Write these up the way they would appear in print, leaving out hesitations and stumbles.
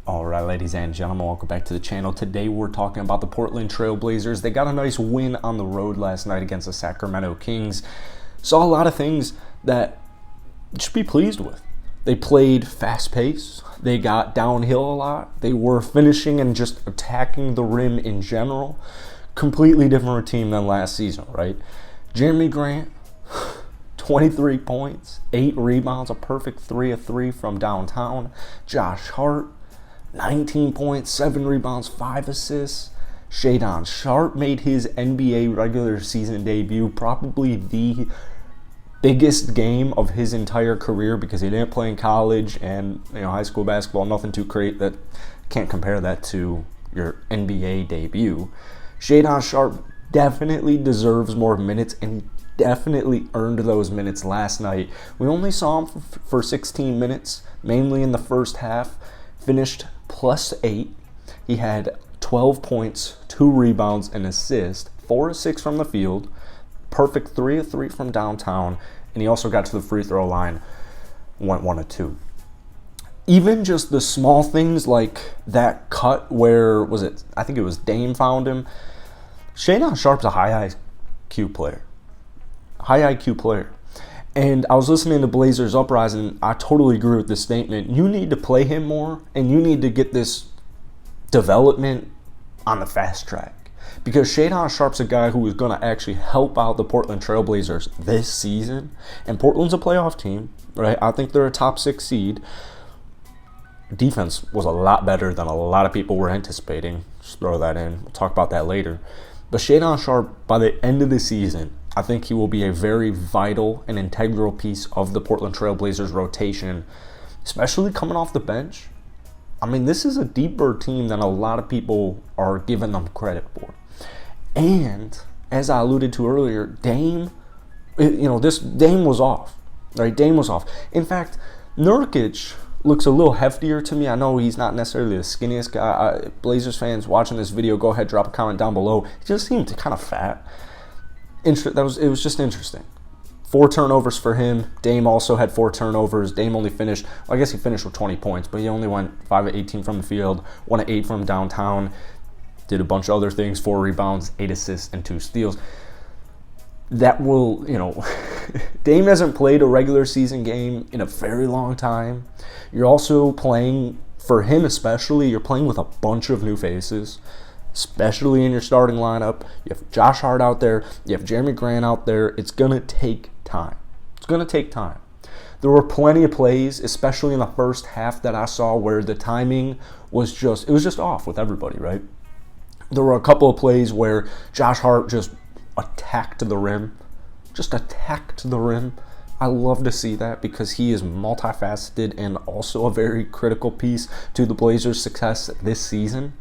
All right, ladies and gentlemen, welcome back to the channel. Today we're talking about the Portland Trail Blazers. They got a nice win on the road last night against the Sacramento Kings. Saw a lot of things that you should be pleased with. They played fast-paced. They got downhill a lot. They were finishing and just attacking the rim in general. Completely different team than last season, right? Jerami Grant, 23 points, 8 rebounds, a perfect 3 of 3 from downtown. Josh Hart, 19 points, 7 rebounds, 5 assists. Shaedon Sharpe made his NBA regular season debut, probably the biggest game of his entire career because he didn't play in college and high school basketball, nothing too great. That can't compare that to your NBA debut. Shaedon Sharpe definitely deserves more minutes and definitely earned those minutes last night. We only saw him for 16 minutes, mainly in the first half. Finished +8. He had 12 points, 2 rebounds, an assist, 4 of 6 from the field, perfect 3 of 3 from downtown, and he also got to the free throw line, went 1 of 2. Even just the small things like that cut where, I think it was Dame found him. Shaedon Sharpe's a high IQ player. High IQ player. And I was listening to Blazers Uprising, and I totally agree with this statement. You need to play him more, and you need to get this development on the fast track. Because Shaedon Sharpe's a guy who is going to actually help out the Portland Trail Blazers this season. And Portland's a playoff team, right? I think they're a top 6 seed. Defense was a lot better than a lot of people were anticipating. Just throw that in. We'll talk about that later. But Shaedon Sharpe, by the end of the season, I think he will be a very vital and integral piece of the Portland Trail Blazers rotation, especially coming off the bench. I mean, this is a deeper team than a lot of people are giving them credit for. And as I alluded to earlier, Dame was off. Right? Dame was off. In fact, Nurkic looks a little heftier to me. I know he's not necessarily the skinniest guy. Blazers fans watching this video, go ahead, drop a comment down below. He just seemed kind of fat. It was just interesting. 4 turnovers for him. Dame also had 4 turnovers. Dame only finished, well, I guess he finished with 20 points, but he only went 5 of 18 from the field, 1 of 8 from downtown. Did a bunch of other things, 4 rebounds, 8 assists, and 2 steals. That will, Dame hasn't played a regular season game in a very long time. You're also playing, for him especially, you're playing with a bunch of new faces, especially in your starting lineup. You have Josh Hart out there. You have Jerami Grant out there. It's going to take time. It's going to take time. There were plenty of plays, especially in the first half that I saw where the timing was just off with everybody, right? There were a couple of plays where Josh Hart just attacked the rim. Just attacked the rim. I love to see that because he is multifaceted and also a very critical piece to the Blazers' success this season.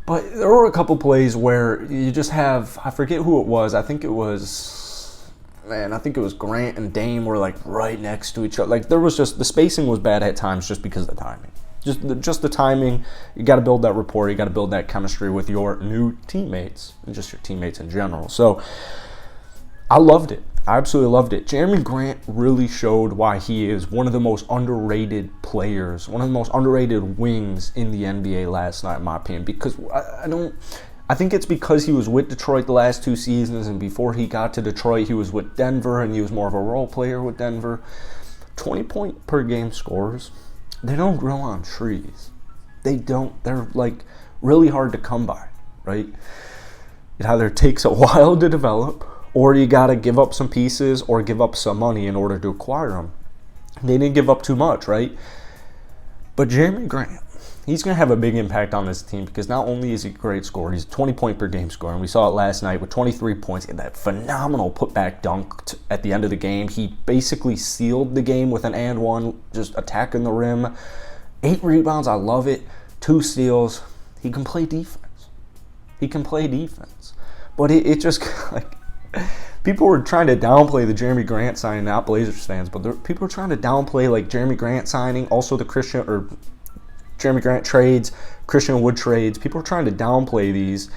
But there were a couple plays where you just have, I forget who it was. I think it was Grant and Dame were like right next to each other. Like there was just, the spacing was bad at times just because of the timing. Just the timing. You got to build that rapport. You got to build that chemistry with your new teammates and just your teammates in general. So I loved it. I absolutely loved it. Jerami Grant really showed why he is one of the most underrated players, one of the most underrated wings in the NBA last night, in my opinion. Because I think it's because he was with Detroit the last 2 seasons, and before he got to Detroit, he was with Denver, and he was more of a role player with Denver. 20-point per game scores, they don't grow on trees. They don't. They're like really hard to come by, right? It either takes a while to develop, or you got to give up some pieces or give up some money in order to acquire them. They didn't give up too much, right? But Jerami Grant, he's going to have a big impact on this team because not only is he a great scorer, he's a 20-point per game scorer. And we saw it last night with 23 points and that phenomenal putback dunk at the end of the game. He basically sealed the game with an and one, just attacking the rim. 8 rebounds, I love it. 2 steals. He can play defense. But it just like, people were trying to downplay the Jerami Grant signing, not Blazers fans, but people were trying to downplay like Jerami Grant signing, also the Jerami Grant trades, Christian Wood trades. People were trying to downplay these.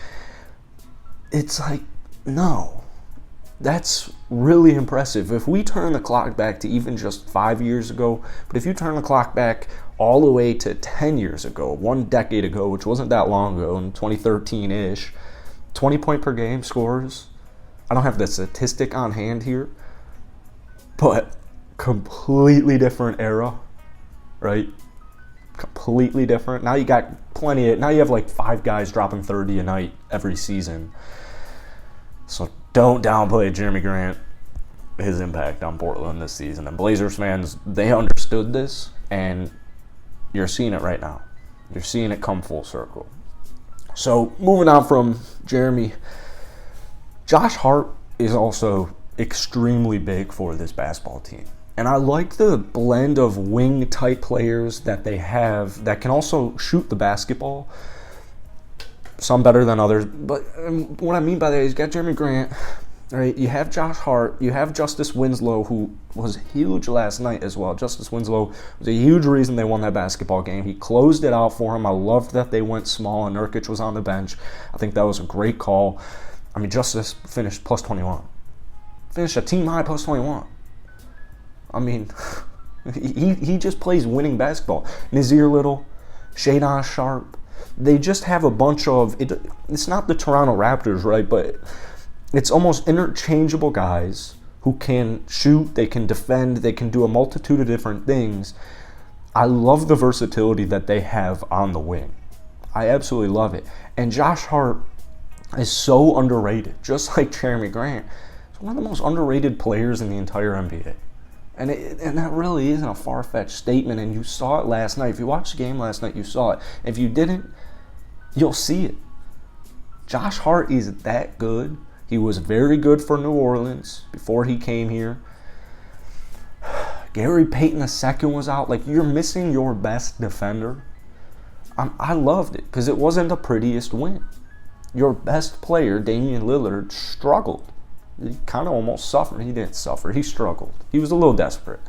It's like, no, that's really impressive. If we turn the clock back to even just 5 years ago, but if you turn the clock back all the way to 10 years ago, 1 decade ago, which wasn't that long ago, in 2013-ish, 20-point per game scores. I don't have the statistic on hand here, but completely different era, right? Completely different. Now you got now you have like 5 guys dropping 30 a night every season. So don't downplay Jerami Grant, his impact on Portland this season. And Blazers fans, they understood this, and you're seeing it right now. You're seeing it come full circle. So moving on from Jerami, Josh Hart is also extremely big for this basketball team. And I like the blend of wing-type players that they have that can also shoot the basketball. Some better than others. But what I mean by that is you got Jerami Grant, right? You have Josh Hart. You have Justice Winslow, who was huge last night as well. Justice Winslow was a huge reason they won that basketball game. He closed it out for him. I loved that they went small and Nurkic was on the bench. I think that was a great call. I mean, Justice finished plus 21. Finished a team-high plus 21. I mean, he just plays winning basketball. Nazir Little, Shadon Sharp, they just have a bunch of, it's not the Toronto Raptors, right, but it's almost interchangeable guys who can shoot, they can defend, they can do a multitude of different things. I love the versatility that they have on the wing. I absolutely love it. And Josh Hart is so underrated, just like Jerami Grant. He's one of the most underrated players in the entire NBA. And that really isn't a far-fetched statement, and you saw it last night. If you watched the game last night, you saw it. If you didn't, you'll see it. Josh Hart is that good. He was very good for New Orleans before he came here. Gary Payton II was out. Like, you're missing your best defender. I loved it because it wasn't the prettiest win. Your best player, Damian Lillard, struggled. He kind of almost suffered. He didn't suffer. He struggled. He was a little desperate.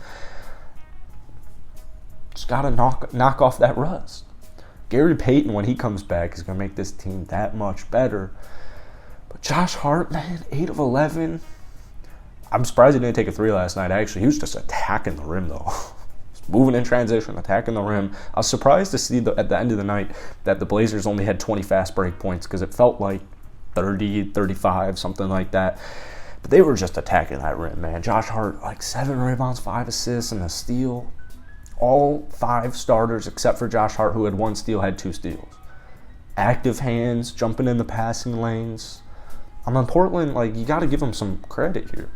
Just got to knock off that rust. Gary Payton, when he comes back, is going to make this team that much better. But Josh Hart, man, 8 of 11. I'm surprised he didn't take a 3 last night, actually. He was just attacking the rim, though. Moving in transition, attacking the rim. I was surprised to see at the end of the night that the Blazers only had 20 fast break points because it felt like 30, 35, something like that. But they were just attacking that rim, man. Josh Hart, like 7 rebounds, 5 assists, and a steal. All 5 starters, except for Josh Hart, who had 1 steal, had 2 steals. Active hands, jumping in the passing lanes. I'm in Portland, like, you got to give them some credit here.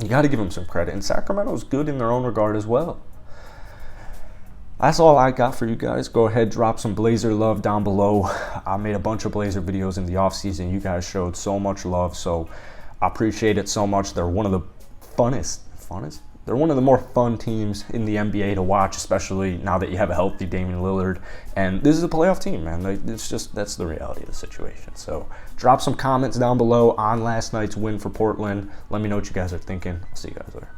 You got to give them some credit. And Sacramento's good in their own regard as well. That's all I got for you guys. Go ahead, drop some Blazer love down below. I made a bunch of Blazer videos in the offseason. You guys showed so much love, so I appreciate it so much. They're one of the funnest? They're one of the more fun teams in the NBA to watch, especially now that you have a healthy Damian Lillard. And this is a playoff team, man. That's the reality of the situation. So drop some comments down below on last night's win for Portland. Let me know what you guys are thinking. I'll see you guys later.